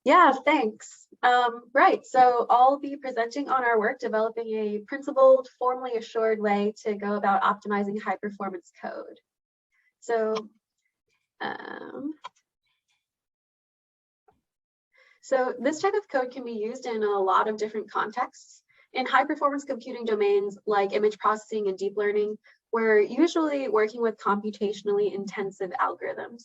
Yeah, thanks. Right, so I'll be presenting on our work developing a principled, formally assured way to go about optimizing high performance code. So, this type of code can be used in a lot of different contexts. In high performance computing domains like image processing and deep learning, we're usually working with computationally intensive algorithms.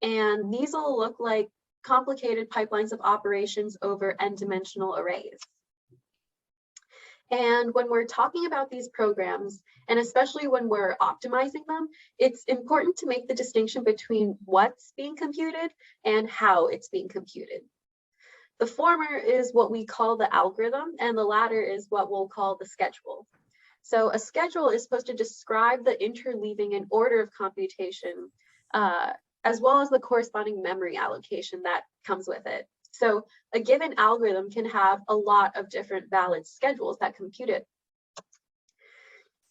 And these will look like complicated pipelines of operations over n-dimensional arrays. And when we're talking about these programs, and especially when we're optimizing them, it's important to make the distinction between what's being computed and how it's being computed. The former is what we call the algorithm, and the latter is what we'll call the schedule. So a schedule is supposed to describe the interleaving and order of computation, as well as the corresponding memory allocation that comes with it. So a given algorithm can have a lot of different valid schedules that compute it.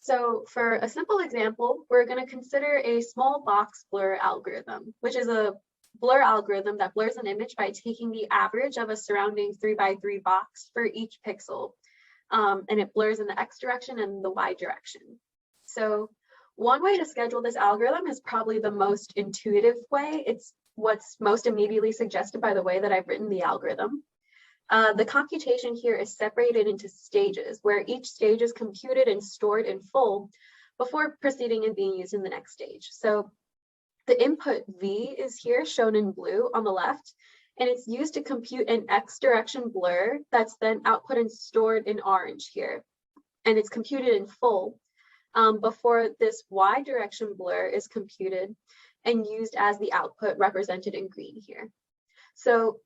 So for a simple example, we're going to consider a small box blur algorithm, which is a blur algorithm that blurs an image by taking the average of a surrounding 3x3 box for each pixel. And it blurs in the X direction and the Y direction. So one way to schedule this algorithm is probably the most intuitive way. It's what's most immediately suggested by the way that I've written the algorithm. The computation here is separated into stages, where each stage is computed and stored in full before proceeding and being used in the next stage. So the input V is here shown in blue on the left, and it's used to compute an X direction blur that's then output and stored in orange here. And it's computed in full before this Y direction blur is computed and used as the output represented in green here. So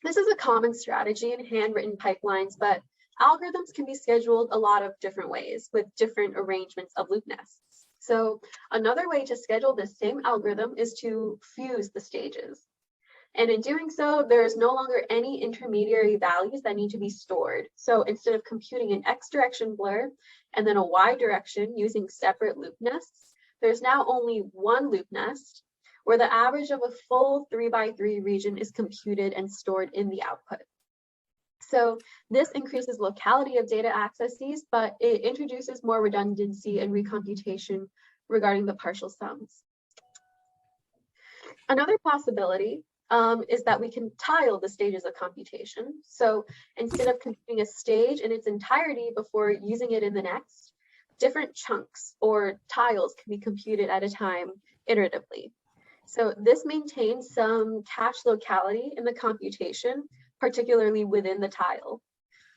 this is a common strategy in handwritten pipelines, but algorithms can be scheduled a lot of different ways with different arrangements of loop nests. So another way to schedule this same algorithm is to fuse the stages. And in doing so, there's no longer any intermediary values that need to be stored. So instead of computing an X direction blur and then a Y direction using separate loop nests, there's now only one loop nest where the average of a full 3x3 region is computed and stored in the output. So this increases locality of data accesses, but it introduces more redundancy and recomputation regarding the partial sums. Another possibility is that we can tile the stages of computation. So instead of computing a stage in its entirety before using it in the next, different chunks or tiles can be computed at a time iteratively. So this maintains some cache locality in the computation, particularly within the tile.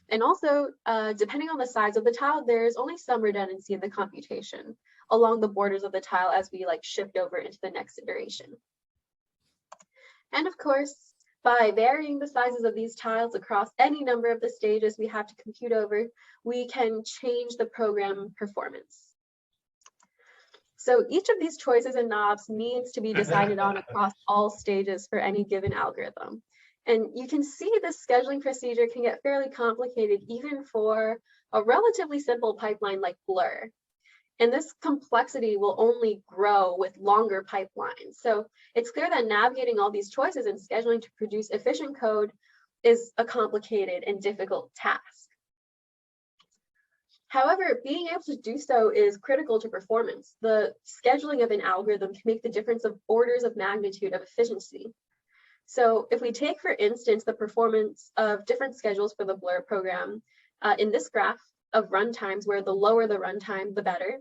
And also, depending on the size of the tile, there's only some redundancy in the computation along the borders of the tile as we shift over into the next iteration. And of course, by varying the sizes of these tiles across any number of the stages we have to compute over, we can change the program performance. So each of these choices and knobs needs to be decided on across all stages for any given algorithm. And you can see this scheduling procedure can get fairly complicated even for a relatively simple pipeline like Blur. And this complexity will only grow with longer pipelines. So it's clear that navigating all these choices and scheduling to produce efficient code is a complicated and difficult task. However, being able to do so is critical to performance. The scheduling of an algorithm can make the difference of orders of magnitude of efficiency. So if we take, for instance, the performance of different schedules for the Blur program in this graph of runtimes, where the lower the runtime, the better.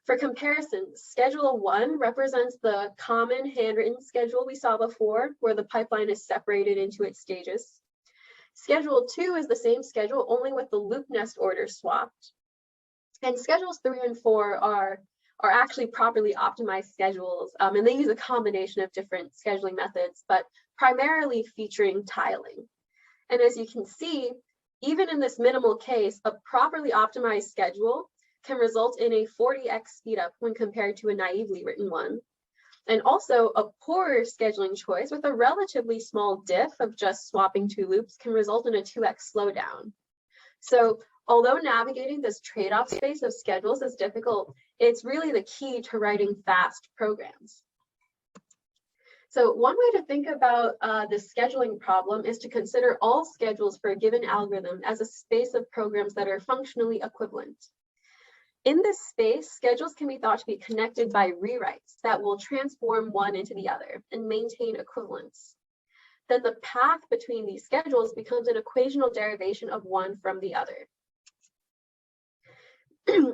For comparison, Schedule 1 represents the common handwritten schedule we saw before, where the pipeline is separated into its stages. Schedule 2 is the same schedule, only with the loop nest order swapped. And Schedules 3 and 4 are actually properly optimized schedules, and they use a combination of different scheduling methods, but primarily featuring tiling. And as you can see, even in this minimal case, a properly optimized schedule can result in a 40x speedup when compared to a naively written one. And also a poorer scheduling choice with a relatively small diff of just swapping two loops can result in a 2x slowdown. So although navigating this trade-off space of schedules is difficult, it's really the key to writing fast programs. So one way to think about this scheduling problem is to consider all schedules for a given algorithm as a space of programs that are functionally equivalent. In this space, schedules can be thought to be connected by rewrites that will transform one into the other and maintain equivalence. Then the path between these schedules becomes an equational derivation of one from the other.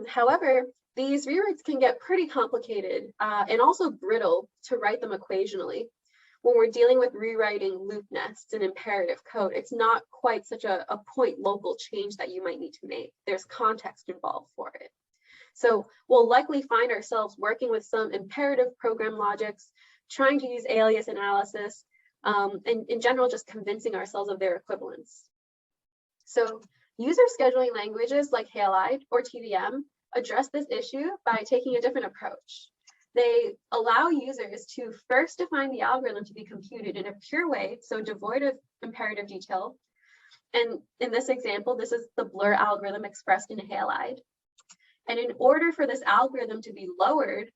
However, these rewrites can get pretty complicated and also brittle to write them equationally. When we're dealing with rewriting loop nests and imperative code, it's not quite such a point local change that you might need to make. There's context involved for it. So we'll likely find ourselves working with some imperative program logics, trying to use alias analysis, and in general, just convincing ourselves of their equivalence. So user scheduling languages like Halide or TVM address this issue by taking a different approach. They allow users to first define the algorithm to be computed in a pure way, so devoid of imperative detail. And in this example, this is the blur algorithm expressed in Halide. And in order for this algorithm to be lowered,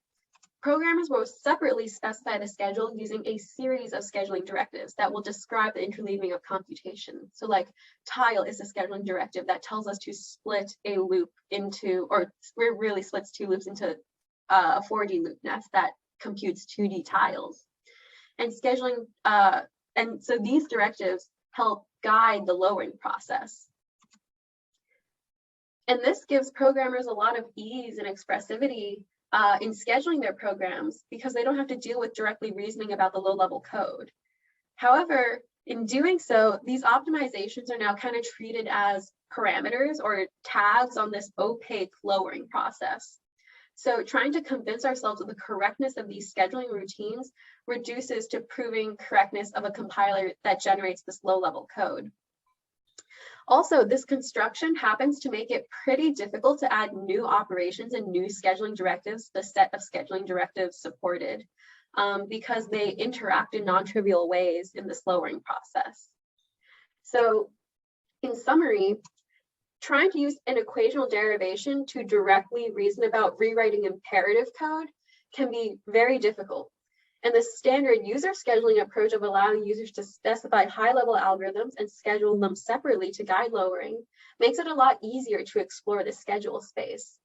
programmers will separately specify the schedule using a series of scheduling directives that will describe the interleaving of computation. So like tile is a scheduling directive that tells us to split a loop into, or really splits two loops into a 4D loop nest that computes 2D tiles. And scheduling, and so these directives help guide the lowering process. And this gives programmers a lot of ease and expressivity in scheduling their programs because they don't have to deal with directly reasoning about the low-level code. However, in doing so, these optimizations are now kind of treated as parameters or tags on this opaque lowering process. So trying to convince ourselves of the correctness of these scheduling routines reduces to proving correctness of a compiler that generates this low-level code. Also, this construction happens to make it pretty difficult to add new operations and new scheduling directives, the set of scheduling directives supported, because they interact in non-trivial ways in this lowering process. So in summary, trying to use an equational derivation to directly reason about rewriting imperative code can be very difficult. And the standard user scheduling approach of allowing users to specify high-level algorithms and schedule them separately to guide lowering makes it a lot easier to explore the schedule space.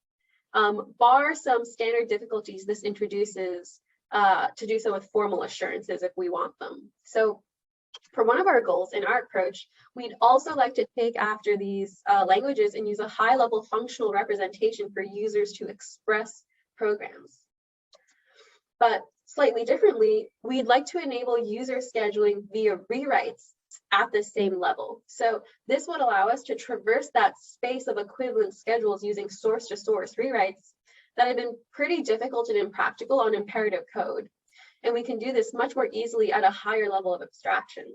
Bar some standard difficulties this introduces to do so with formal assurances if we want them. So for one of our goals in our approach, we'd also like to take after these languages and use a high-level functional representation for users to express programs. But slightly differently, we'd like to enable user scheduling via rewrites at the same level. So this would allow us to traverse that space of equivalent schedules using source-to-source rewrites that have been pretty difficult and impractical on imperative code. And we can do this much more easily at a higher level of abstraction.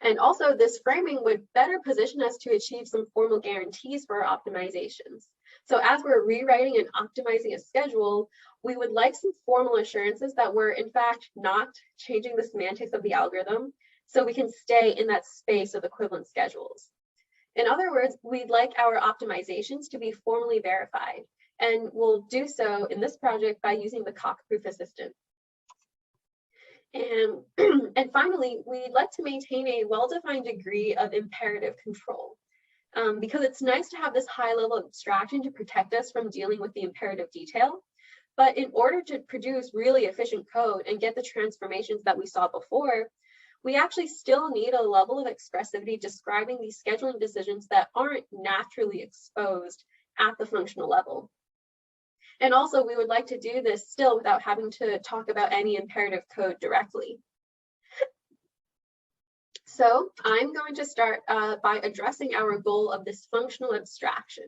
And also, this framing would better position us to achieve some formal guarantees for our optimizations. So as we're rewriting and optimizing a schedule, we would like some formal assurances that we're in fact not changing the semantics of the algorithm, so we can stay in that space of equivalent schedules. In other words, we'd like our optimizations to be formally verified, and we'll do so in this project by using the cockproof assistant. And finally, we'd like to maintain a well-defined degree of imperative control. Because it's nice to have this high level of abstraction to protect us from dealing with the imperative detail. But in order to produce really efficient code and get the transformations that we saw before, we actually still need a level of expressivity describing these scheduling decisions that aren't naturally exposed at the functional level. And also, we would like to do this still without having to talk about any imperative code directly. So I'm going to start by addressing our goal of this functional abstraction.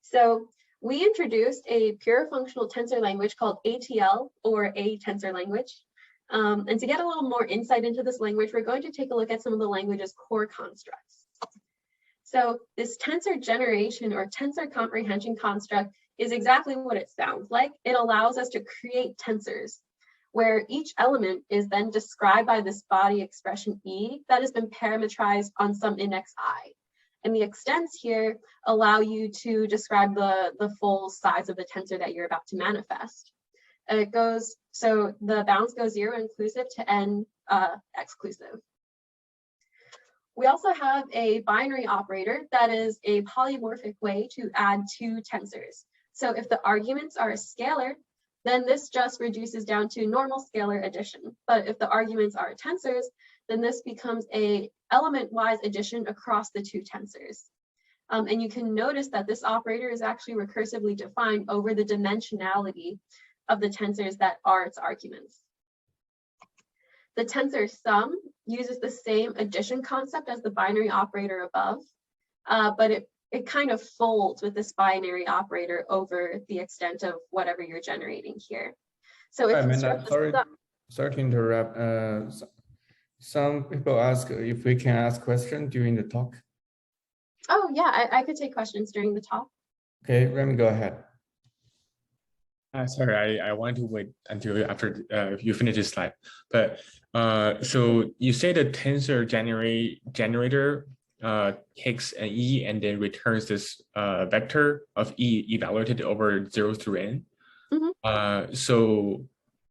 So we introduced a pure functional tensor language called ATL, or a tensor language. And to get a little more insight into this language, we're going to take a look at some of the language's core constructs. So this tensor generation or tensor comprehension construct is exactly what it sounds like. It allows us to create tensors, where each element is then described by this body expression E that has been parametrized on some index I. And the extents here allow you to describe the full size of the tensor that you're about to manifest. And it goes So the bounds go 0 inclusive to n exclusive. We also have a binary operator that is a polymorphic way to add two tensors. So if the arguments are a scalar, then this just reduces down to normal scalar addition. But if the arguments are tensors, then this becomes a element-wise addition across the two tensors. And you can notice that this operator is actually recursively defined over the dimensionality of the tensors that are its arguments. The tensor sum uses the same addition concept as the binary operator above, but it kind of folds with this binary operator over the extent of whatever you're generating here. So if sorry to interrupt. Some people ask if we can ask questions during the talk. Oh yeah, I could take questions during the talk. Okay, let me go ahead. Sorry, I wanted to wait until after you finish this slide. But so you say the tensor generator takes an E and then returns this vector of E evaluated over 0 through n. Mm-hmm. So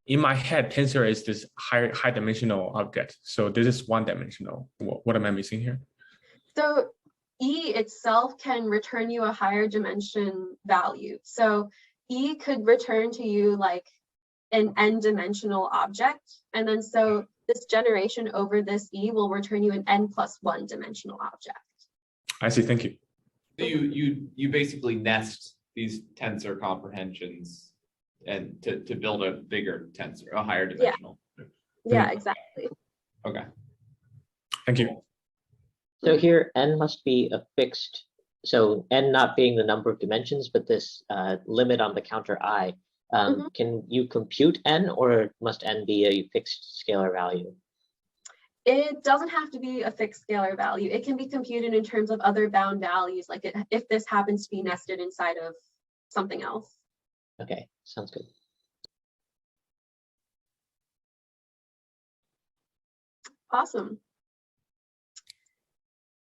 in my head, tensor is this high dimensional object. So this is one dimensional. What am I missing here? So E itself can return you a higher dimension value. So E could return to you like an n-dimensional object. And then so this generation over this E will return you an n+1 dimensional object. I see, thank you. So you basically nest these tensor comprehensions and to build a bigger tensor, a higher dimensional. Yeah, exactly. Okay. Thank you. So here n must be a fixed, so n not being the number of dimensions, but this limit on the counter I. Can you compute n, or must n be a fixed scalar value? It doesn't have to be a fixed scalar value. It can be computed in terms of other bound values, like if this happens to be nested inside of something else. Okay, sounds good. Awesome.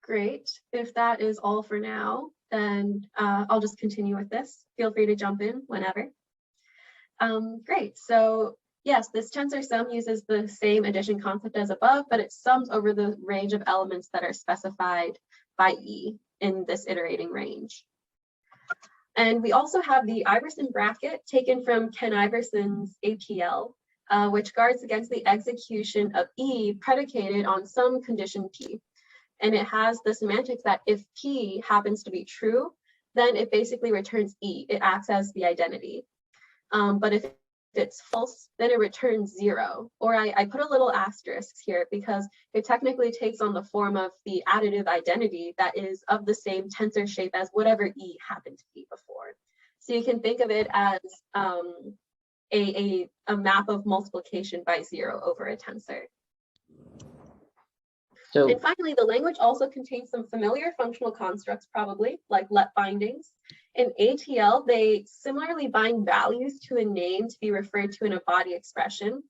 Great. If that is all for now, then I'll just continue with this. Feel free to jump in whenever. Great. So yes, this tensor sum uses the same addition concept as above, but it sums over the range of elements that are specified by E in this iterating range. And we also have the Iverson bracket taken from Ken Iverson's ATL, which guards against the execution of E predicated on some condition P. And it has the semantics that if P happens to be true, then it basically returns E. It acts as the identity. But if it's false, then it returns 0. Or I put a little asterisk here because it technically takes on the form of the additive identity that is of the same tensor shape as whatever E happened to be before. So you can think of it as a map of multiplication by 0 over a tensor. So, and finally, the language also contains some familiar functional constructs, probably, like let bindings. In ATL, they similarly bind values to a name to be referred to in a body expression.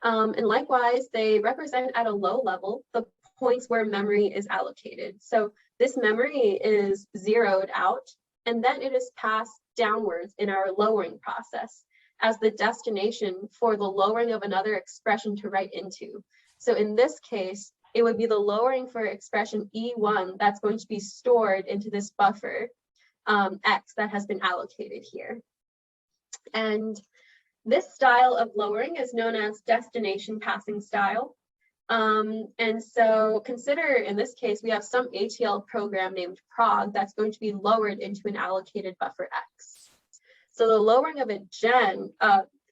And likewise, they represent at a low level the points where memory is allocated. So this memory is zeroed out, and then it is passed downwards in our lowering process as the destination for the lowering of another expression to write into. So in this case, it would be the lowering for expression E1 that's going to be stored into this buffer X that has been allocated here. And this style of lowering is known as destination passing style. And so consider in this case, we have some ATL program named prog that's going to be lowered into an allocated buffer X. So the lowering of a gen,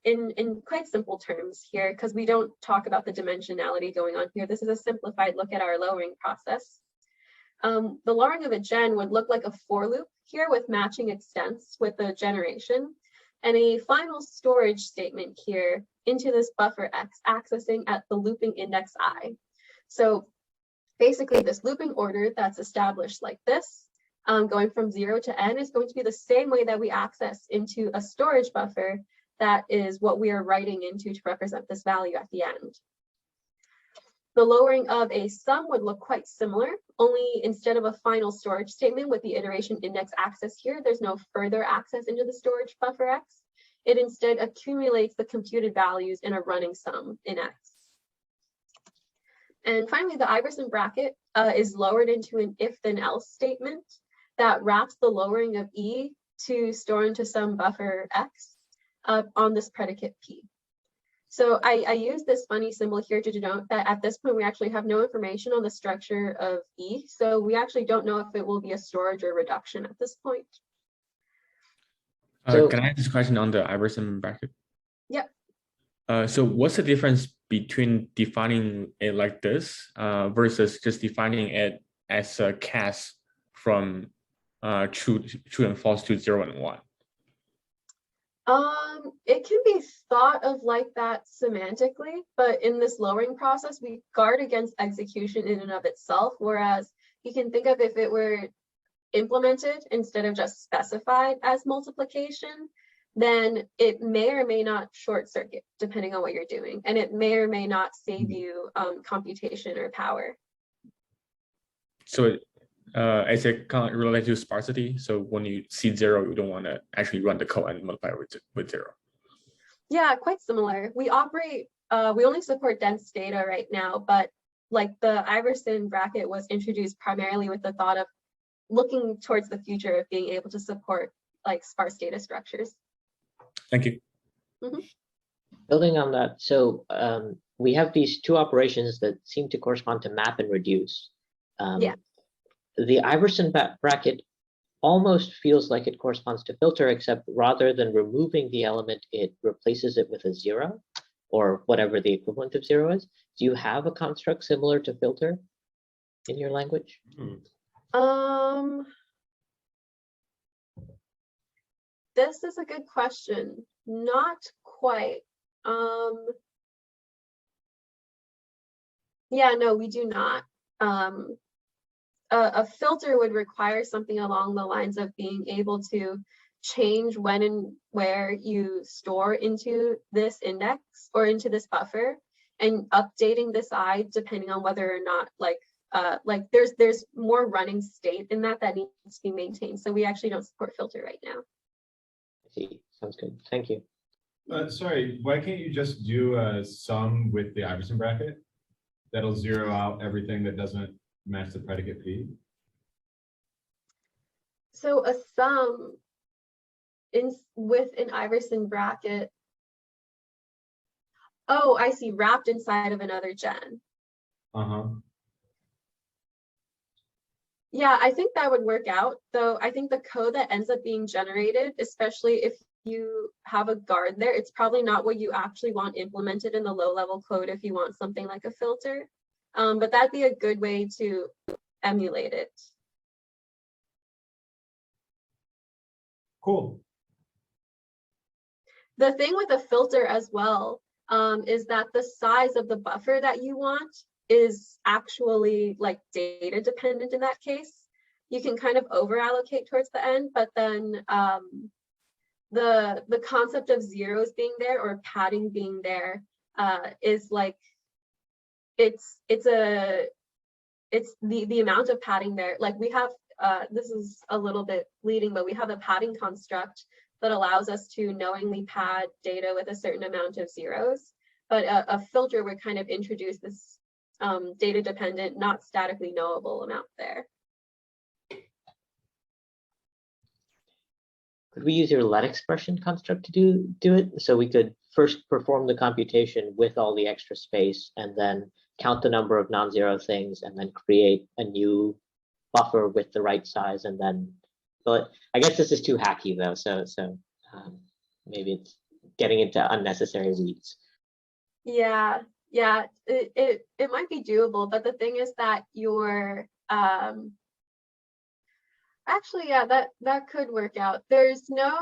in quite simple terms here, because we don't talk about the dimensionality going on here. This is a simplified look at our lowering process. The lowering of a gen would look like a for loop here with matching extents with the generation and a final storage statement here into this buffer X accessing at the looping index I. So basically this looping order that's established like this, going from 0 to n, is going to be the same way that we access into a storage buffer. That is what we are writing into to represent this value at the end. The lowering of a sum would look quite similar, only instead of a final storage statement with the iteration index access here, there's no further access into the storage buffer X. it instead accumulates the computed values in a running sum in X. And finally, the Iverson bracket is lowered into an if then else statement that wraps the lowering of E to store into some buffer X on this predicate P. So I use this funny symbol here to denote that at this point, we actually have no information on the structure of E. So we actually don't know if it will be a storage or reduction at this point. Can I ask this question on the Iverson bracket? Yep. So what's the difference between defining it like this versus just defining it as a cast from true and false to 0 and 1? It can be thought of like that semantically, but in this lowering process, we guard against execution in and of itself, whereas you can think of if it were implemented instead of just specified as multiplication, then it may or may not short circuit depending on what you're doing, and it may or may not save you computation or power. So is it kind of related to sparsity? So when you see 0, you don't want to actually run the code and multiply with 0. Yeah, quite similar. We operate, we only support dense data right now, but like the Iverson bracket was introduced primarily with the thought of looking towards the future of being able to support like sparse data structures. Thank you. Mm-hmm. Building on that, so we have these two operations that seem to correspond to map and reduce. Yeah. The Iverson bracket almost feels like it corresponds to filter, except rather than removing the element, it replaces it with a 0 or whatever the equivalent of 0 is. Do you have a construct similar to filter in your language? This is a good question. Not quite. Yeah, no, we do not. A filter would require something along the lines of being able to change when and where you store into this index or into this buffer, and updating this I depending on whether or not like there's more running state in that needs to be maintained. So we actually don't support filter right now. I see. Sounds good. Thank you. Sorry, why can't you just do a sum with the Iverson bracket? That'll zero out everything that doesn't match the predicate P. So a sum with an Iverson bracket. Oh, I see, wrapped inside of another gen. Yeah, I think that would work out, though. I think the code that ends up being generated, especially if you have a guard there, it's probably not what you actually want implemented in the low-level code if you want something like a filter. But that'd be a good way to emulate it. Cool. The thing with a filter as well is that the size of the buffer that you want is actually like data dependent in that case. You can kind of over allocate towards the end, but then the concept of zeros being there or padding being there is like it's the amount of padding there. Like we have this is a little bit leading, but we have a padding construct that allows us to knowingly pad data with a certain amount of zeros. But a filter would kind of introduce this data dependent, not statically knowable amount there. Could we use your let expression construct to do it? So we could first perform the computation with all the extra space and then count the number of non-zero things and then create a new buffer with the right size and then, but I guess this is too hacky though. So maybe it's getting into unnecessary weeds. Yeah, it might be doable, but the thing is that your actually, yeah, that could work out. There's no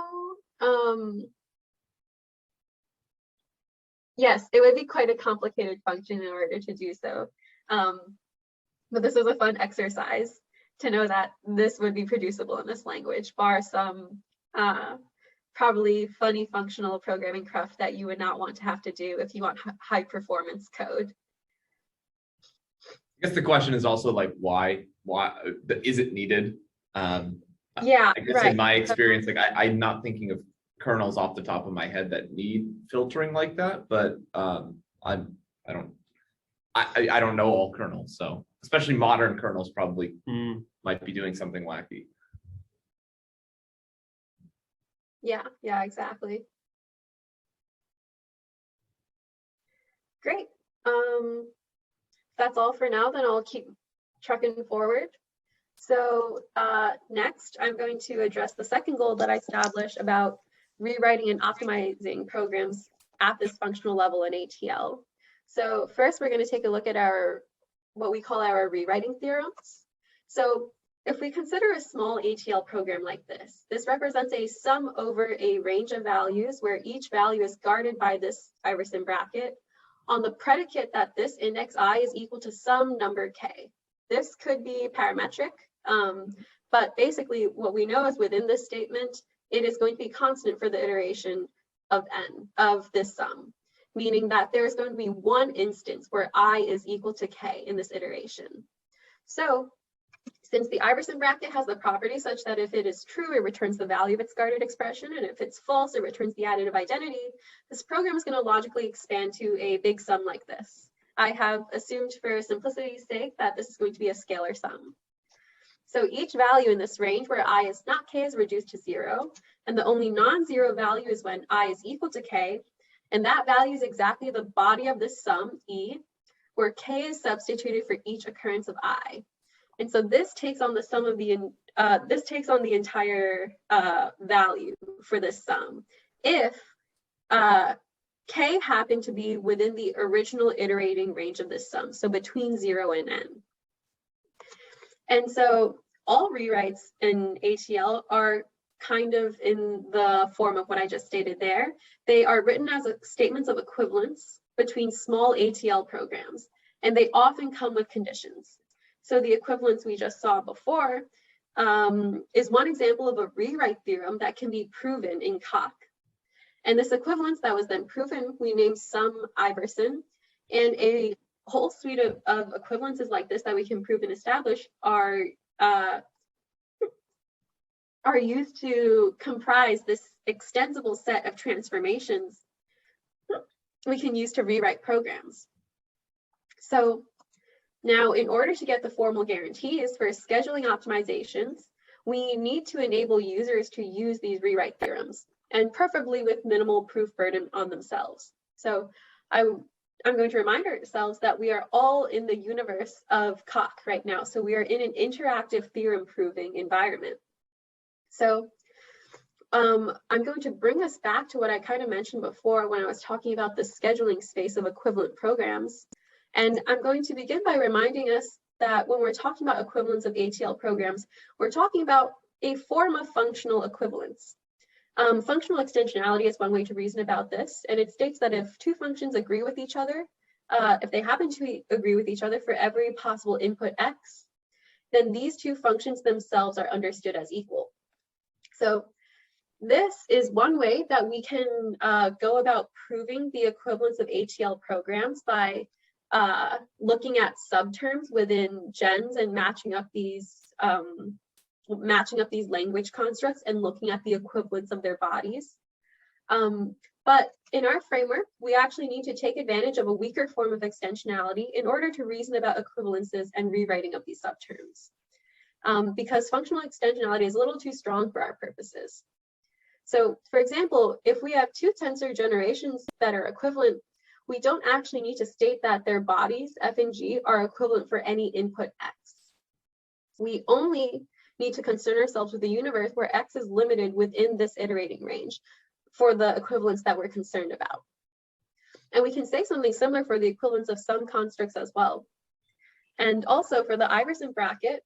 yes, it would be quite a complicated function in order to do so. But this was a fun exercise to know that this would be producible in this language, bar some probably funny functional programming cruft that you would not want to have to do if you want high performance code. I guess the question is also like, why is it needed? Yeah, I guess right. in my experience, like I'm not thinking of kernels off the top of my head that need filtering like that, but I don't know all kernels, so especially modern kernels probably might be doing something wacky. Yeah, exactly. Great. That's all for now, then I'll keep trucking forward. So next, I'm going to address the second goal that I established about rewriting and optimizing programs at this functional level in ATL. So first, we're going to take a look at what we call our rewriting theorems. So if we consider a small ATL program like this represents a sum over a range of values where each value is guarded by this Iverson bracket on the predicate that this index I is equal to some number K. This could be parametric, but basically what we know is within this statement, it is going to be constant for the iteration of n of this sum, meaning that there's going to be one instance where I is equal to K in this iteration. So since the Iverson bracket has the property such that if it is true, it returns the value of its guarded expression, and if it's false, it returns the additive identity, this program is going to logically expand to a big sum like this. I have assumed for simplicity's sake that this is going to be a scalar sum. So each value in this range where I is not K is reduced to 0, and the only non-zero value is when I is equal to K, and that value is exactly the body of this sum, E, where K is substituted for each occurrence of I. And so this takes on the sum of the entire value for this sum if K happened to be within the original iterating range of this sum, so between 0 and n. And so all rewrites in ATL are kind of in the form of what I just stated there. They are written as statements of equivalence between small ATL programs, and they often come with conditions. So the equivalence we just saw before is one example of a rewrite theorem that can be proven in Coq. And this equivalence that was then proven, we named some Iverson, and a whole suite of equivalences like this that we can prove and establish are used to comprise this extensible set of transformations we can use to rewrite programs. So now, in order to get the formal guarantees for scheduling optimizations, we need to enable users to use these rewrite theorems, and preferably with minimal proof burden on themselves. So I'm going to remind ourselves that we are all in the universe of Coq right now. So we are in an interactive theorem proving environment. So I'm going to bring us back to what I kind of mentioned before when I was talking about the scheduling space of equivalent programs. And I'm going to begin by reminding us that when we're talking about equivalence of ATL programs, we're talking about a form of functional equivalence. Functional extensionality is one way to reason about this, and it states that if two functions agree with each other, if they happen to agree with each other for every possible input x, then these two functions themselves are understood as equal. So this is one way that we can go about proving the equivalence of ATL programs by looking at subterms within gens and matching up these language constructs and looking at the equivalence of their bodies. But in our framework, we actually need to take advantage of a weaker form of extensionality in order to reason about equivalences and rewriting of these subterms. Because functional extensionality is a little too strong for our purposes. So for example, if we have two tensor generations that are equivalent, we don't actually need to state that their bodies, f and g, are equivalent for any input x. We only need to concern ourselves with a universe where x is limited within this iterating range for the equivalence that we're concerned about. And we can say something similar for the equivalence of some constructs as well. And also for the Iverson bracket,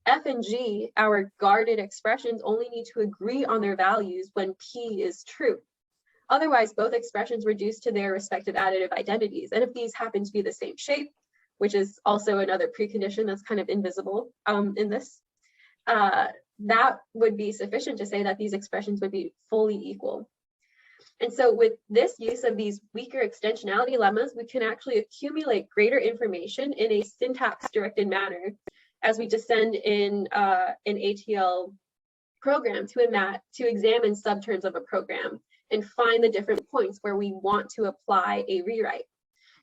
f and g, our guarded expressions, only need to agree on their values when p is true. Otherwise, both expressions reduce to their respective additive identities. And if these happen to be the same shape, which is also another precondition that's kind of invisible in this, that would be sufficient to say that these expressions would be fully equal. And so with this use of these weaker extensionality lemmas, we can actually accumulate greater information in a syntax-directed manner as we descend in ATL program to examine subterms of a program and find the different points where we want to apply a rewrite.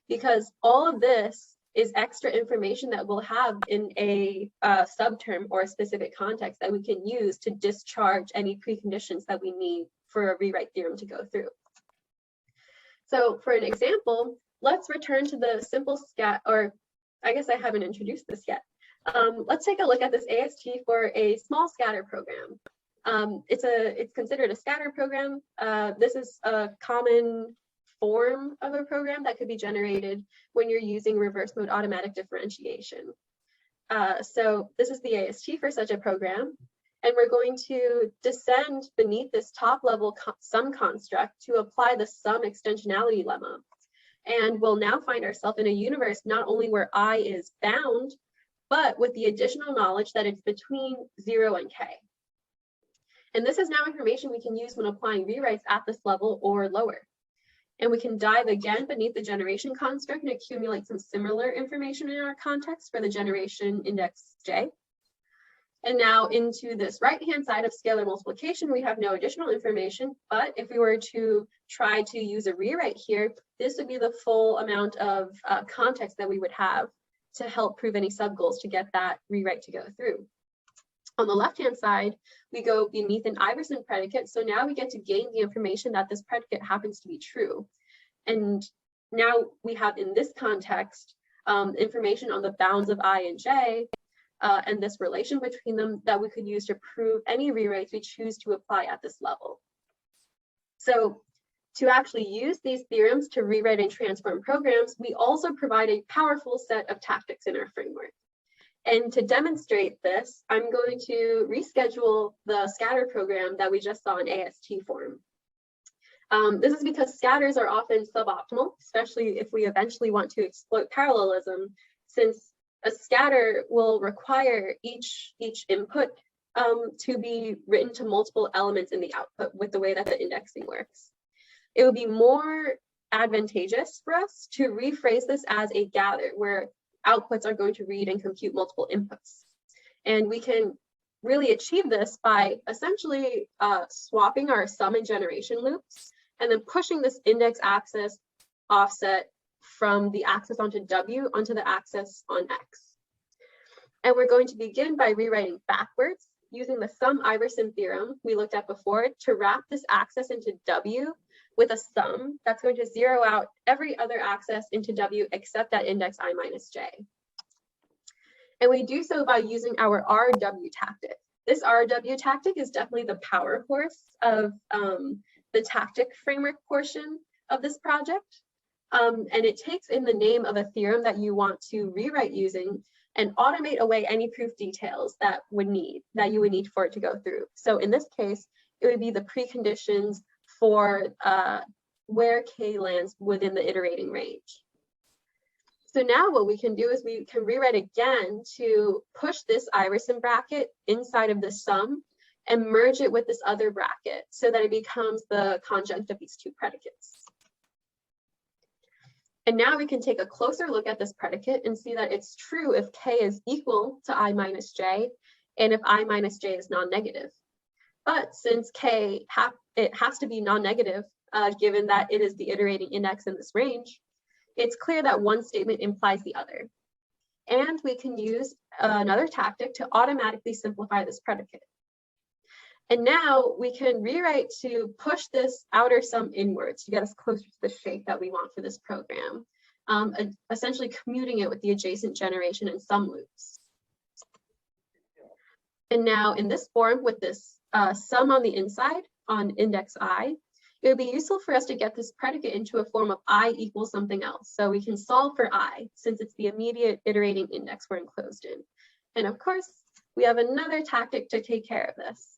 Because all of this is extra information that we'll have in a subterm or a specific context that we can use to discharge any preconditions that we need for a rewrite theorem to go through. So for an example, let's return to the simple scat, or I guess I haven't introduced this yet. Let's take a look at this AST for a small scatter program. It's considered a scatter program. This is a common form of a program that could be generated when you're using reverse mode automatic differentiation. So this is the AST for such a program. And we're going to descend beneath this top level sum construct to apply the sum extensionality lemma. And we'll now find ourselves in a universe not only where I is bound, but with the additional knowledge that it's between 0 and k. And this is now information we can use when applying rewrites at this level or lower. And we can dive again beneath the generation construct and accumulate some similar information in our context for the generation index j. And now into this right-hand side of scalar multiplication, we have no additional information, but if we were to try to use a rewrite here, this would be the full amount of context that we would have to help prove any sub-goals to get that rewrite to go through. On the left-hand side, we go beneath an Iverson predicate. So now we get to gain the information that this predicate happens to be true. And now we have in this context, information on the bounds of I and j, and this relation between them that we could use to prove any rewrites we choose to apply at this level. So to actually use these theorems to rewrite and transform programs, we also provide a powerful set of tactics in our framework. And to demonstrate this, I'm going to reschedule the scatter program that we just saw in AST form. This is because scatters are often suboptimal, especially if we eventually want to exploit parallelism, since a scatter will require each input to be written to multiple elements in the output with the way that the indexing works. It would be more advantageous for us to rephrase this as a gather, where outputs are going to read and compute multiple inputs. And we can really achieve this by essentially swapping our sum and generation loops and then pushing this index axis offset from the axis onto W onto the axis on X. And we're going to begin by rewriting backwards using the sum Iverson theorem we looked at before to wrap this axis into W with a sum that's going to zero out every other axis into W except that index I minus j. And we do so by using our RW tactic. This RW tactic is definitely the power horse of the tactic framework portion of this project. And it takes in the name of a theorem that you want to rewrite using and automate away any proof details that you would need for it to go through. So in this case, it would be the preconditions for where k lands within the iterating range. So now what we can do is we can rewrite again to push this Iverson bracket inside of the sum and merge it with this other bracket so that it becomes the conjunct of these two predicates. And now we can take a closer look at this predicate and see that it's true if k is equal to I minus j and if I minus j is non-negative. But since k it has to be non-negative, given that it is the iterating index in this range, it's clear that one statement implies the other. And we can use another tactic to automatically simplify this predicate. And now we can rewrite to push this outer sum inwards to get us closer to the shape that we want for this program, essentially commuting it with the adjacent generation and sum loops. And now in this form, with this sum on the inside on index I, it would be useful for us to get this predicate into a form of I equals something else. So we can solve for I, since it's the immediate iterating index we're enclosed in. And of course, we have another tactic to take care of this.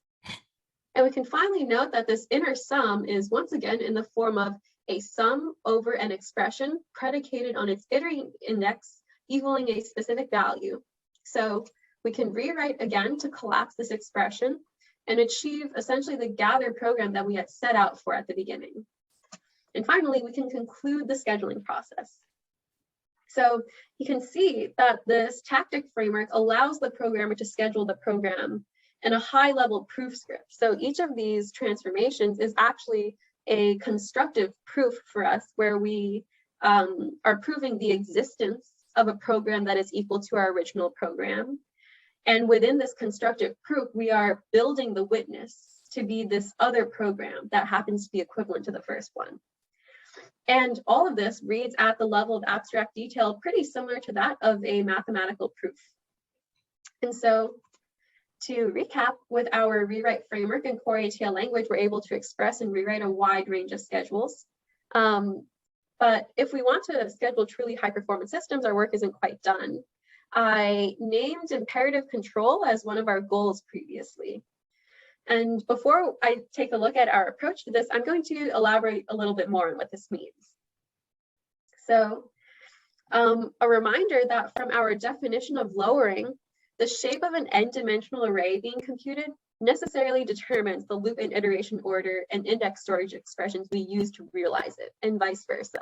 And we can finally note that this inner sum is once again in the form of a sum over an expression predicated on its iterating index equaling a specific value. So we can rewrite again to collapse this expression and achieve essentially the gather program that we had set out for at the beginning. And finally, we can conclude the scheduling process. So you can see that this tactic framework allows the programmer to schedule the program and a high-level proof script. So each of these transformations is actually a constructive proof for us, where we are proving the existence of a program that is equal to our original program. And within this constructive proof, we are building the witness to be this other program that happens to be equivalent to the first one. And all of this reads at the level of abstract detail pretty similar to that of a mathematical proof. And so to recap, with our rewrite framework and core ATL language, we're able to express and rewrite a wide range of schedules. But if we want to schedule truly high performance systems, our work isn't quite done. I named imperative control as one of our goals previously. And before I take a look at our approach to this, I'm going to elaborate a little bit more on what this means. So a reminder that from our definition of lowering, the shape of an n-dimensional array being computed necessarily determines the loop and iteration order and index storage expressions we use to realize it, and vice versa.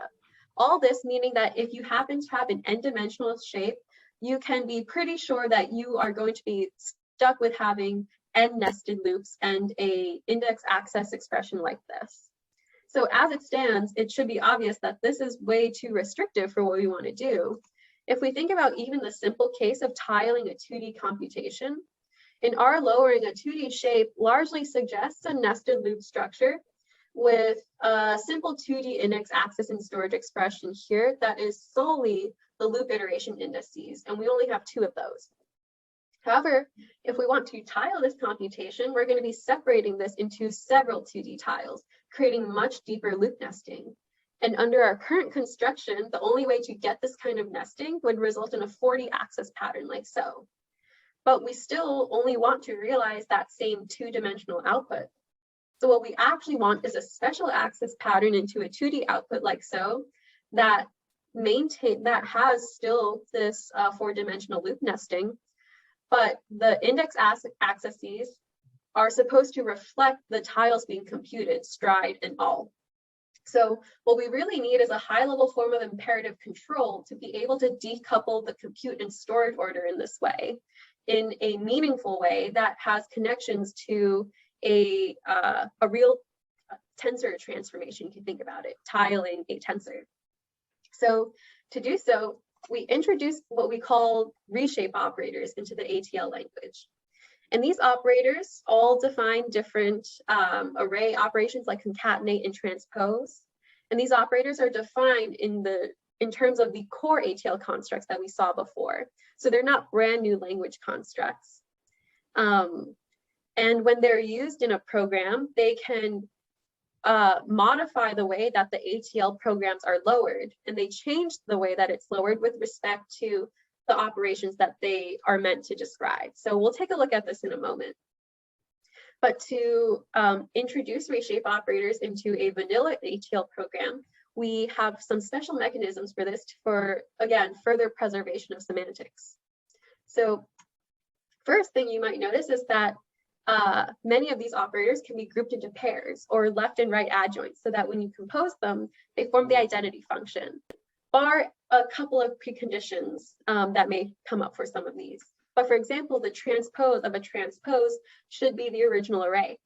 All this meaning that if you happen to have an n-dimensional shape, you can be pretty sure that you are going to be stuck with having n nested loops and a index access expression like this. So as it stands, it should be obvious that this is way too restrictive for what we want to do. If we think about even the simple case of tiling a 2D computation, in our lowering, a 2D shape largely suggests a nested loop structure with a simple 2D index access and storage expression here that is solely the loop iteration indices, and we only have 2 of those. However, if we want to tile this computation, we're going to be separating this into several 2D tiles, creating much deeper loop nesting. And under our current construction, the only way to get this kind of nesting would result in a 40 axis pattern like so. But we still only want to realize that same 2-dimensional output. So what we actually want is a special axis pattern into a 2D output like so, that has still this 4-dimensional loop nesting, but the index accesses are supposed to reflect the tiles being computed, stride and all. So what we really need is a high-level form of imperative control to be able to decouple the compute and storage order in this way, in a meaningful way that has connections to a real tensor transformation, if you think about it, tiling a tensor. So to do so, we introduce what we call reshape operators into the ATL language. And these operators all define different array operations like concatenate and transpose. And these operators are defined in terms of the core ATL constructs that we saw before. So they're not brand new language constructs. And when they're used in a program, they can modify the way that the ATL programs are lowered, and they change the way that it's lowered with respect to the operations that they are meant to describe. So we'll take a look at this in a moment. But to introduce reshape operators into a vanilla ATL program, we have some special mechanisms for this for, again, further preservation of semantics. So first thing you might notice is that many of these operators can be grouped into pairs or left and right adjoints, so that when you compose them, they form the identity function, bar a couple of preconditions that may come up for some of these. But for example, the transpose of a transpose should be the original array.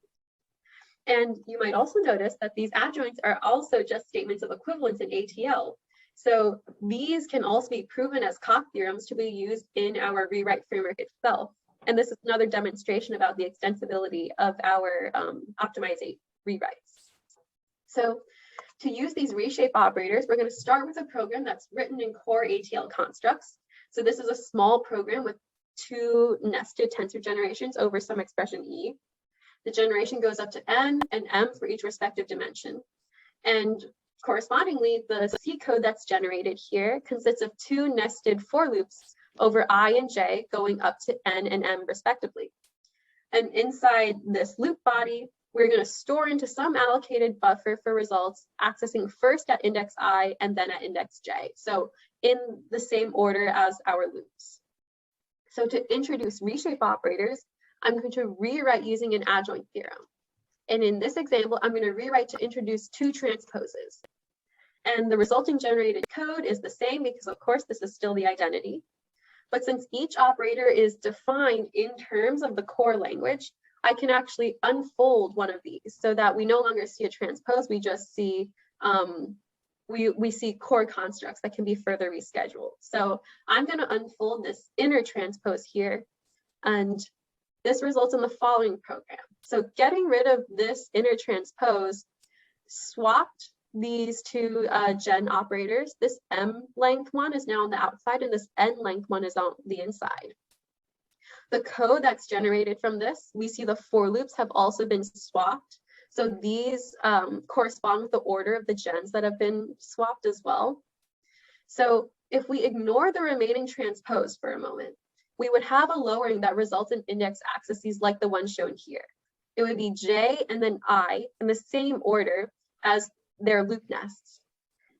And you might also notice that these adjoints are also just statements of equivalence in ATL. So these can also be proven as Coq theorems to be used in our rewrite framework itself. And this is another demonstration about the extensibility of our optimized rewrites. So to use these reshape operators, we're going to start with a program that's written in core ATL constructs. So this is a small program with 2 nested tensor generations over some expression E. The generation goes up to n and m for each respective dimension. And correspondingly, the C code that's generated here consists of 2 nested for loops over I and j going up to n and m respectively. And inside this loop body, we're going to store into some allocated buffer for results, accessing first at index I and then at index j. So in the same order as our loops. So to introduce reshape operators, I'm going to rewrite using an adjoint theorem. And in this example, I'm going to rewrite to introduce 2 transposes. And the resulting generated code is the same because, of course, this is still the identity. But since each operator is defined in terms of the core language, I can actually unfold one of these so that we no longer see a transpose, we just see we see core constructs that can be further rescheduled. So I'm going to unfold this inner transpose here, and this results in the following program. So getting rid of this inner transpose swapped these two gen operators. This m length one is now on the outside, and this n length one is on the inside. The code that's generated from this, we see the for loops have also been swapped. So these correspond with the order of the gens that have been swapped as well. So if we ignore the remaining transpose for a moment, we would have a lowering that results in index accesses like the one shown here. It would be j and then I in the same order as their loop nests.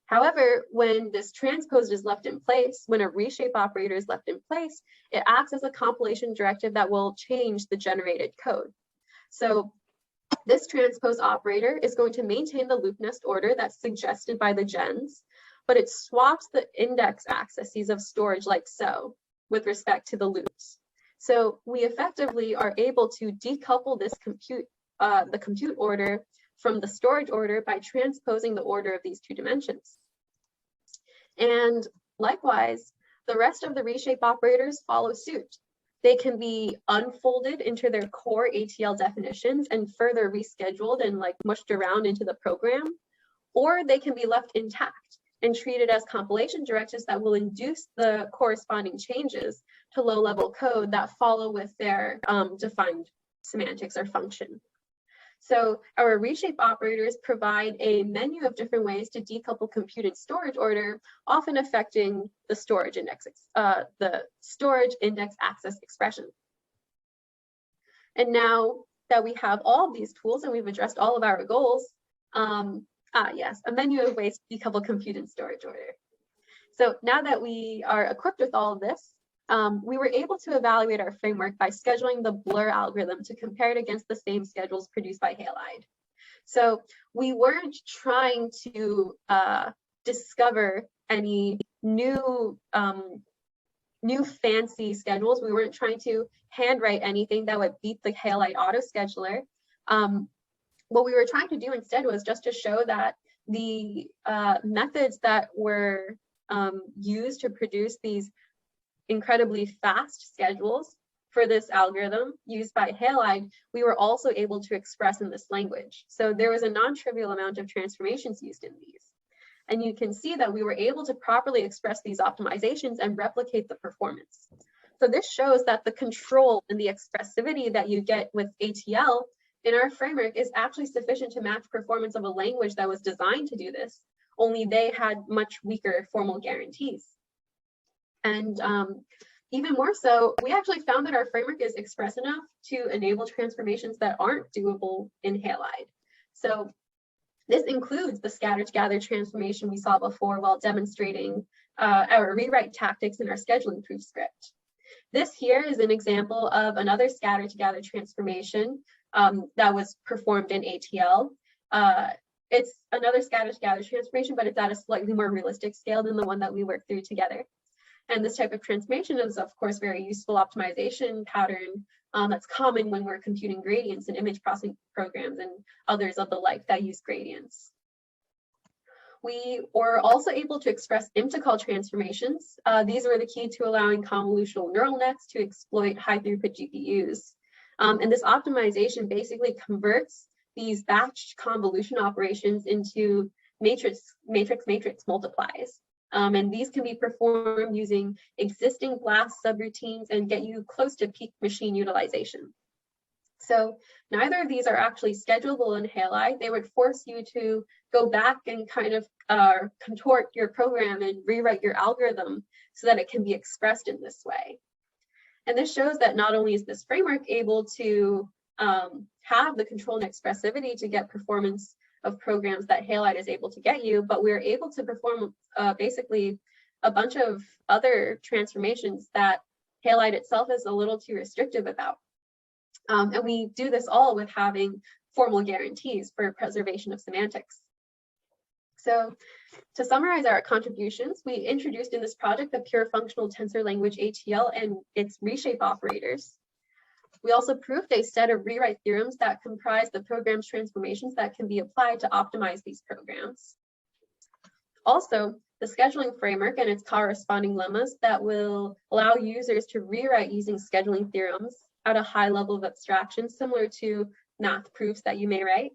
However, when this transpose is left in place, when a reshape operator is left in place, it acts as a compilation directive that will change the generated code. So this transpose operator is going to maintain the loop nest order that's suggested by the gens, but it swaps the index accesses of storage like so with respect to the loops. So we effectively are able to decouple this the compute order from the storage order by transposing the order of these two dimensions. And likewise, the rest of the reshape operators follow suit. They can be unfolded into their core ATL definitions and further rescheduled and like mushed around into the program, or they can be left intact and treated as compilation directives that will induce the corresponding changes to low-level code that follow with their defined semantics or function. So our reshape operators provide a menu of different ways to decouple computed storage order, often affecting the storage index access expression. And now that we have all of these tools and we've addressed all of our goals, yes, a menu of ways to decouple compute and storage order. So now that we are equipped with all of this, we were able to evaluate our framework by scheduling the blur algorithm to compare it against the same schedules produced by Halide. So we weren't trying to discover any new fancy schedules. We weren't trying to handwrite anything that would beat the Halide auto scheduler. What we were trying to do instead was just to show that the methods that were used to produce these incredibly fast schedules for this algorithm used by Halide, we were also able to express in this language. So there was a non-trivial amount of transformations used in these. And you can see that we were able to properly express these optimizations and replicate the performance. So this shows that the control and the expressivity that you get with ATL in our framework is actually sufficient to match performance of a language that was designed to do this, only they had much weaker formal guarantees. And even more so, we actually found that our framework is express enough to enable transformations that aren't doable in Halide. So this includes the scatter-to-gather transformation we saw before while demonstrating our rewrite tactics in our scheduling proof script. This here is an example of another scatter-to-gather transformation that was performed in ATL. It's another scatter-to-gather transformation, but it's at a slightly more realistic scale than the one that we worked through together. And this type of transformation is, of course, very useful optimization pattern that's common when we're computing gradients in image processing programs and others of the like that use gradients. We were also able to express IMTCAL transformations. These were the key to allowing convolutional neural nets to exploit high throughput GPUs. And this optimization basically converts these batch convolution operations into matrix multiplies. And these can be performed using existing BLAST subroutines and get you close to peak machine utilization. So neither of these are actually schedulable in Halide. They would force you to go back and kind of contort your program and rewrite your algorithm so that it can be expressed in this way. And this shows that not only is this framework able to have the control and expressivity to get performance of programs that Halide is able to get you, but we're able to perform basically a bunch of other transformations that Halide itself is a little too restrictive about. And we do this all with having formal guarantees for preservation of semantics. So to summarize our contributions, we introduced in this project the pure functional tensor language ATL and its reshape operators. We also proved a set of rewrite theorems that comprise the program's transformations that can be applied to optimize these programs. Also, the scheduling framework and its corresponding lemmas that will allow users to rewrite using scheduling theorems at a high level of abstraction, similar to math proofs that you may write.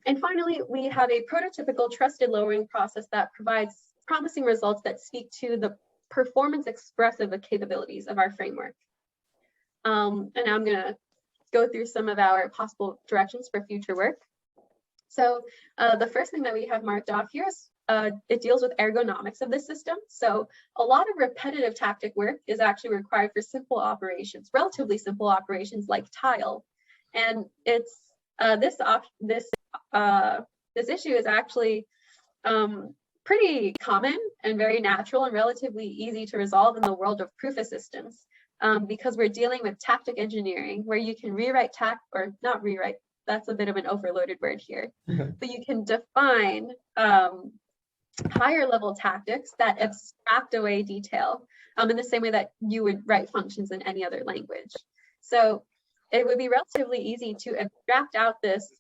And finally, we have a prototypical trusted lowering process that provides promising results that speak to the performance expressive capabilities of our framework. And now I'm going to go through some of our possible directions for future work. So the first thing that we have marked off here is it deals with ergonomics of the system. So a lot of repetitive tactic work is actually required for simple operations, relatively simple operations like tile. And it's this issue is actually pretty common and very natural and relatively easy to resolve in the world of proof assistance, because we're dealing with tactic engineering, where you can rewrite or not rewrite, that's a bit of an overloaded word here, but you can define higher level tactics that abstract away detail in the same way that you would write functions in any other language. So it would be relatively easy to abstract out this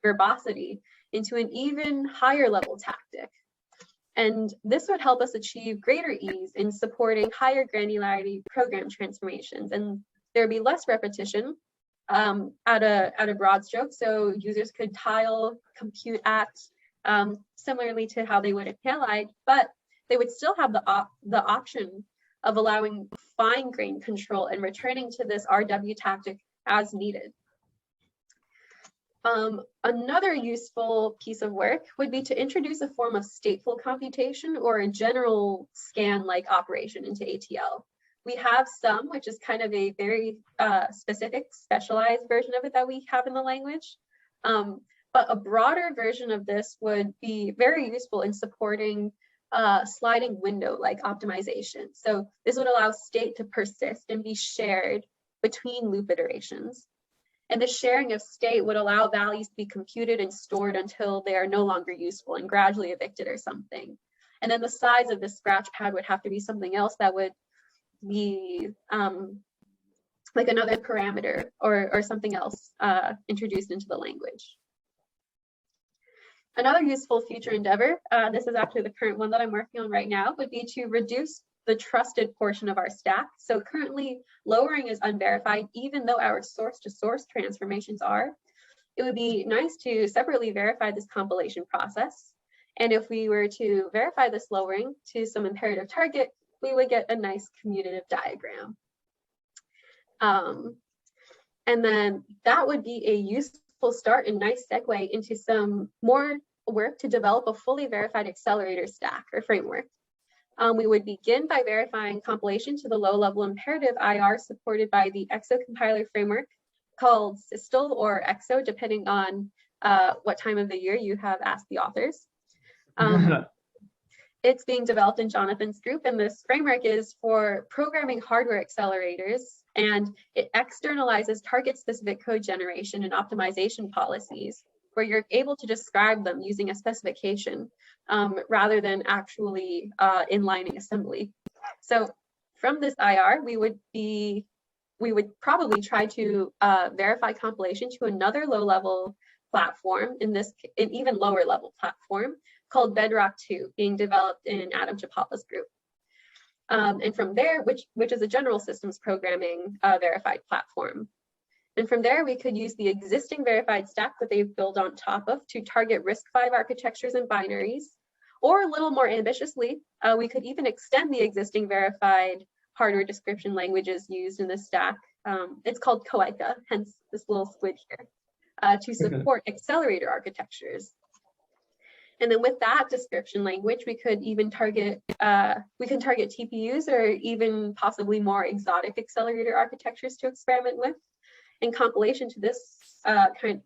verbosity into an even higher level tactic. And this would help us achieve greater ease in supporting higher granularity program transformations. And there would be less repetition at a broad stroke. So users could tile, compute at, similarly to how they would at Halide, but they would still have the option of allowing fine-grained control and returning to this RW tactic as needed. Another useful piece of work would be to introduce a form of stateful computation or a general scan-like operation into ATL. We have some, which is kind of a very specific, specialized version of it that we have in the language. But a broader version of this would be very useful in supporting sliding window-like optimization. So this would allow state to persist and be shared between loop iterations. And the sharing of state would allow values to be computed and stored until they are no longer useful and gradually evicted or something. And then the size of the scratch pad would have to be something else that would be like another parameter or something else introduced into the language. Another useful future endeavor, this is actually the current one that I'm working on right now, would be to reduce the trusted portion of our stack. So currently lowering is unverified, even though our source to source transformations are. It would be nice to separately verify this compilation process. And if we were to verify this lowering to some imperative target, we would get a nice commutative diagram. And then that would be a useful start and nice segue into some more work to develop a fully verified accelerator stack or framework. We would begin by verifying compilation to the low-level imperative IR supported by the EXO compiler framework called Systel or EXO, depending on what time of the year you have asked the authors. It's being developed in Jonathan's group, and this framework is for programming hardware accelerators, and it externalizes target-specific code generation and optimization policies, where you're able to describe them using a specification rather than actually inlining assembly. So from this IR, we would probably try to verify compilation to another low-level platform, in an even lower level platform called Bedrock 2, being developed in Adam Chapala's group. And from there, which is a general systems programming verified platform. And from there, we could use the existing verified stack that they've built on top of to target RISC-V architectures and binaries, or a little more ambitiously, we could even extend the existing verified hardware description languages used in the stack. It's called COICA, hence this little squid here, to support accelerator architectures. And then with that description language, we could even target, TPUs or even possibly more exotic accelerator architectures to experiment with. And compilation to this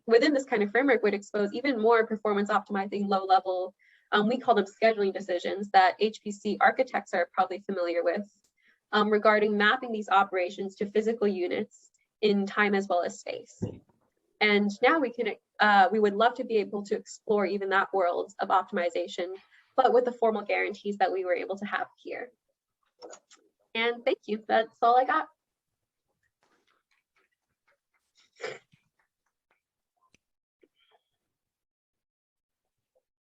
within this kind of framework would expose even more performance optimizing low level, we call them scheduling decisions that HPC architects are probably familiar with regarding mapping these operations to physical units in time as well as space. And now we would love to be able to explore even that world of optimization, but with the formal guarantees that we were able to have here. And thank you, that's all I got.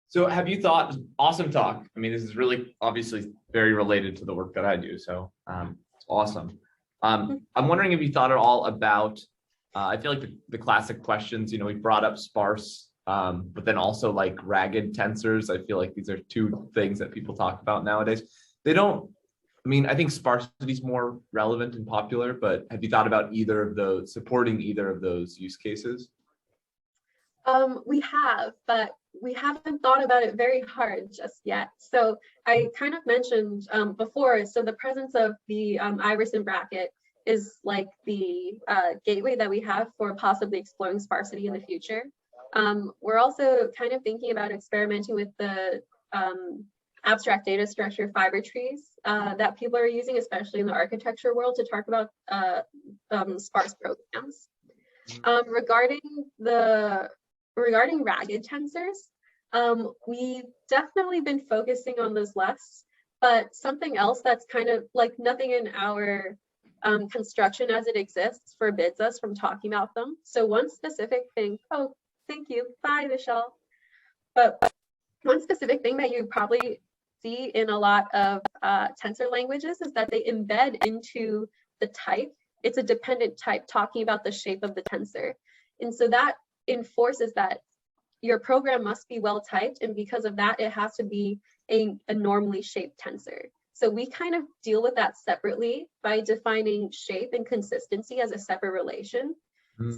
So have you thought, awesome talk. I mean, this is really obviously very related to the work that I do. So it's awesome. I'm wondering if you thought at all about, I feel like the classic questions, you know, we brought up sparse, but then also like ragged tensors. I feel like these are two things that people talk about nowadays. They don't, I mean, I think sparsity is more relevant and popular, but have you thought about either of those, supporting either of those use cases? We have, but we haven't thought about it very hard just yet. So I kind of mentioned before, so the presence of the Iverson bracket is like the gateway that we have for possibly exploring sparsity in the future. We're also kind of thinking about experimenting with the abstract data structure fiber trees that people are using, especially in the architecture world, to talk about sparse programs. Regarding ragged tensors, we've definitely been focusing on those less, but something else that's kind of like nothing in our construction as it exists forbids us from talking about them. So one specific thing, oh, thank you, bye, Michelle. But one specific thing that you probably see in a lot of tensor languages is that they embed into the type. It's a dependent type talking about the shape of the tensor. And so that enforces that your program must be well typed, and because of that, it has to be a normally shaped tensor. So we kind of deal with that separately by defining shape and consistency as a separate relation.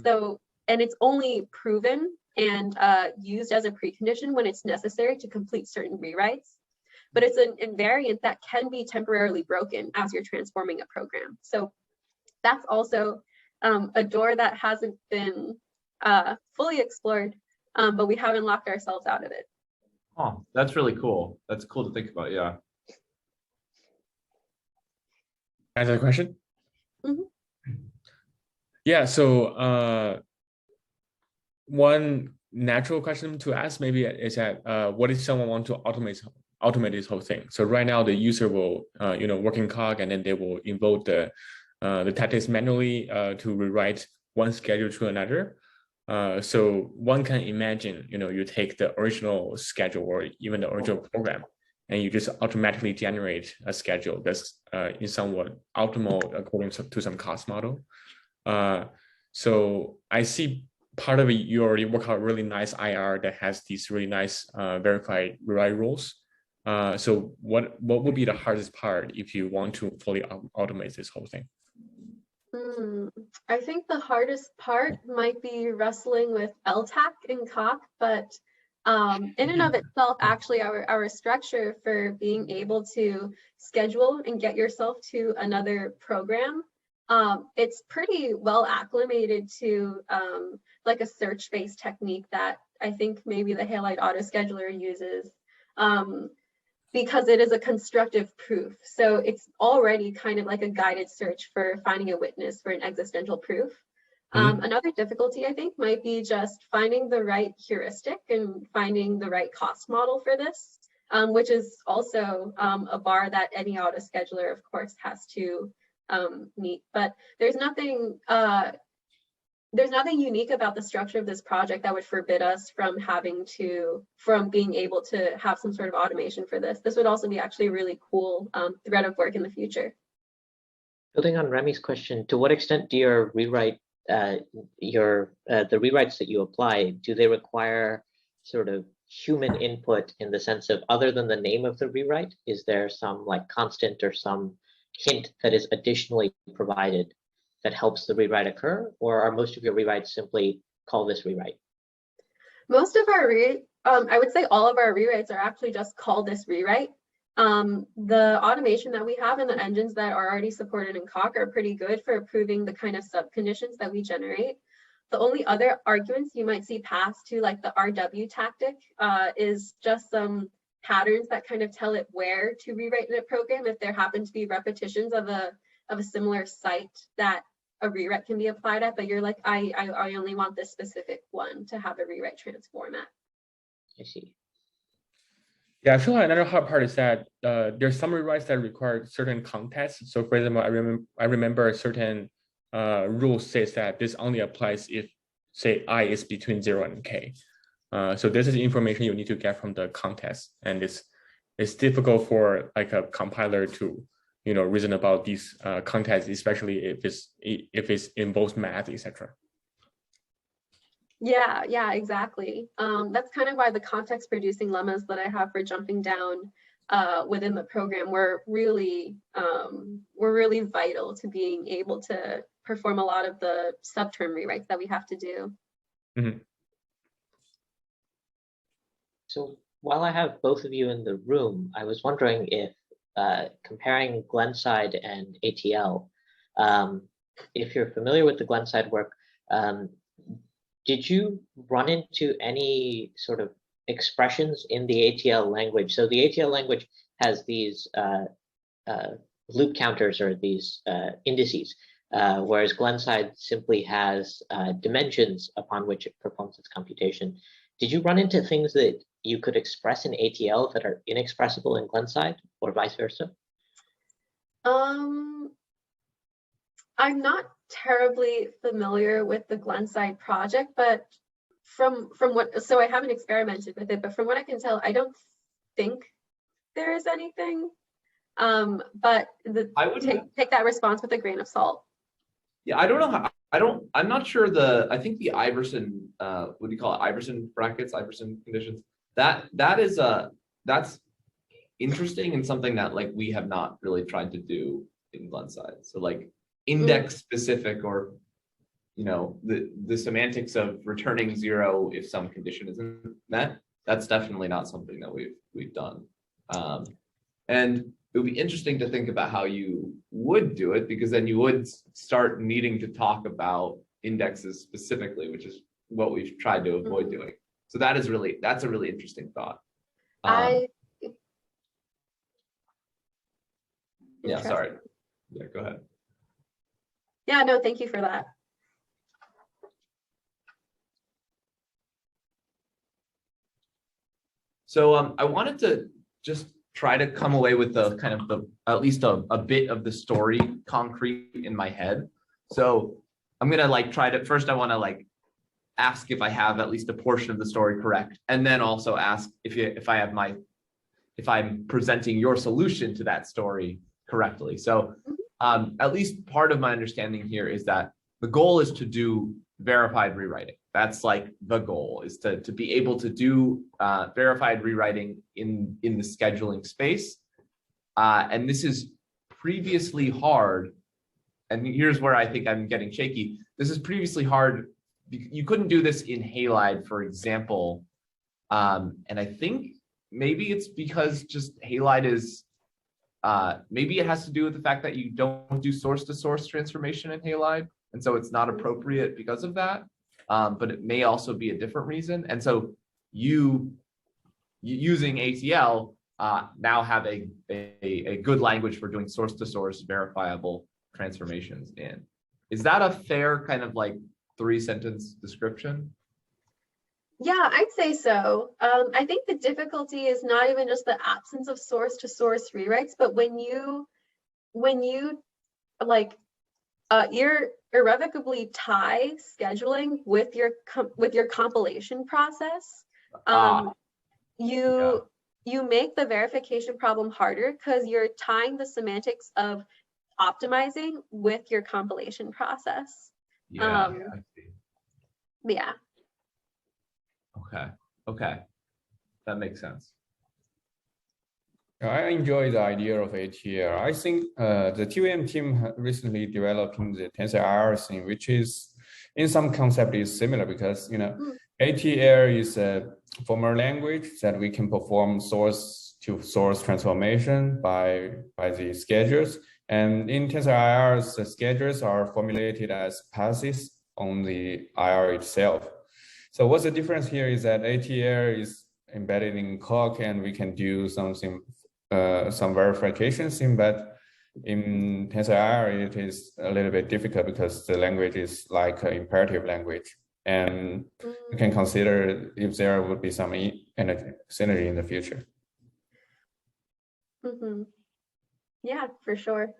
So, and it's only proven and used as a precondition when it's necessary to complete certain rewrites. But it's an invariant that can be temporarily broken as you're transforming a program. So that's also a door that hasn't been fully explored, but we haven't locked ourselves out of it. Oh, that's really cool. That's cool to think about, yeah. Answer the question? Mm-hmm. Yeah, so one natural question to ask maybe is that what if someone want to automate this whole thing? So right now the user will work in Cog, and then they will invoke the tactics manually to rewrite one schedule to another. So one can imagine, you take the original schedule or even the original program, and you just automatically generate a schedule that's in somewhat optimal according to some cost model. So I see part of it, you already work out really nice IR that has these really nice verified rewrite rules. So what would be the hardest part if you want to fully automate this whole thing? I think the hardest part might be wrestling with LTAC and COC, but in and of itself, actually, our structure for being able to schedule and get yourself to another program, it's pretty well acclimated to like a search-based technique that I think maybe the Halide autoscheduler uses, because it is a constructive proof. So it's already kind of like a guided search for finding a witness for an existential proof. Another difficulty, I think, might be just finding the right heuristic and finding the right cost model for this, which is also a bar that any autoscheduler, of course, has to meet. But there's nothing unique about the structure of this project that would forbid us from being able to have some sort of automation for this. This would also be actually a really cool thread of work in the future. Building on Remy's question, to what extent do your rewrite the rewrites that you apply, do they require sort of human input in the sense of, other than the name of the rewrite, is there some like constant or some hint that is additionally provided that helps the rewrite occur, or are most of your rewrites simply call this rewrite? Most of our I would say all of our rewrites are actually just call this rewrite. The automation that we have and the engines that are already supported in COC are pretty good for approving the kind of subconditions that we generate. The only other arguments you might see passed to like the RW tactic is just some patterns that kind of tell it where to rewrite in a program if there happen to be repetitions of a similar site that a rewrite can be applied at, but you're like, I only want this specific one to have a rewrite transform at. I see. Yeah, I feel like another hard part is that there's some rewrites that require certain contexts. So for example, I remember a certain rule says that this only applies if, say, I is between 0 and k. So this is information you need to get from the context, and it's difficult for like a compiler to reason about these contexts, especially if it's involves math, etc. Yeah, exactly. That's kind of why the context producing lemmas that I have for jumping down within the program were really vital to being able to perform a lot of the subterm rewrites that we have to do. Mm-hmm. So while I have both of you in the room, I was wondering if comparing Glenside and ATL, if you're familiar with the Glenside work, did you run into any sort of expressions in the ATL language? So the ATL language has these loop counters or these indices, whereas Glenside simply has dimensions upon which it performs its computation. Did you run into things that you could express in ATL that are inexpressible in Glenside, or vice versa? I'm not terribly familiar with the Glenside project, but from what, so I haven't experimented with it, but from what I can tell, I don't think there is anything. But I would take that response with a grain of salt. Yeah, I don't know how. I'm not sure I think the Iverson, what do you call it? Iverson brackets, Iverson conditions. That's interesting and something that like we have not really tried to do in Glenside. So like index specific, or the semantics of returning 0 if some condition isn't met. That's definitely not something that we've done. And it would be interesting to think about how you would do it, because then you would start needing to talk about indexes specifically, which is what we've tried to avoid doing. So that's a really interesting thought. Yeah, sorry. Yeah, go ahead. Yeah, no, thank you for that. So I wanted to just try to come away with the kind of at least a bit of the story concrete in my head. So I'm gonna first I want to ask if I have at least a portion of the story correct, and then also ask if I'm presenting your solution to that story correctly. So at least part of my understanding here is that the goal is to do verified rewriting. That's like the goal, is to be able to do verified rewriting in the scheduling space. And this is previously hard. And here's where I think I'm getting shaky. This is previously hard. You couldn't do this in Halide, for example. And I think maybe it's because just Halide is, maybe it has to do with the fact that you don't do source-to-source transformation in Halide. And so it's not appropriate because of that. But it may also be a different reason. And so you using ATL now have a good language for doing source-to-source verifiable transformations in. Is that a fair kind of 3-sentence description? Yeah, I'd say so. I think the difficulty is not even just the absence of source-to-source rewrites, but when you irrevocably tie scheduling with your compilation process, you make the verification problem harder because you're tying the semantics of optimizing with your compilation process. I see. Yeah. Okay, that makes sense. I enjoy the idea of ATL. I think the TVM team recently developing the Tensor thing, which is in some concept is similar, because ATL is a formal language that we can perform source-to-source transformation by the schedules. And in Tensor the schedules are formulated as passes on the IR itself. So what's the difference here is that ATL is embedded in Coq, and we can do something, some verifications in, but In TensorR, it is a little bit difficult because the language is like an imperative language. And you can consider if there would be some synergy in the future. Yeah, for sure.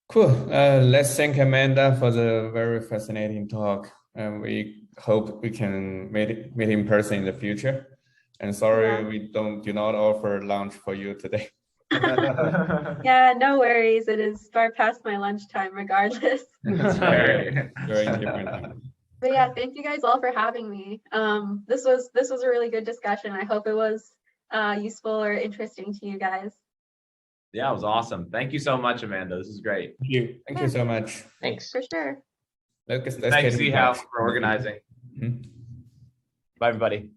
Cool. Let's thank Amanda for the very fascinating talk. And we hope we can meet in person in the future. And sorry, we do not offer lunch for you today. Yeah, no worries. It is far past my lunchtime regardless. That's very different. But yeah, thank you guys all for having me. This was a really good discussion. I hope it was useful or interesting to you guys. Yeah, it was awesome. Thank you so much, Amanda. This is great. Thank you so much. Thanks. For sure. Let's Thanks, Z House, for organizing. Bye, everybody.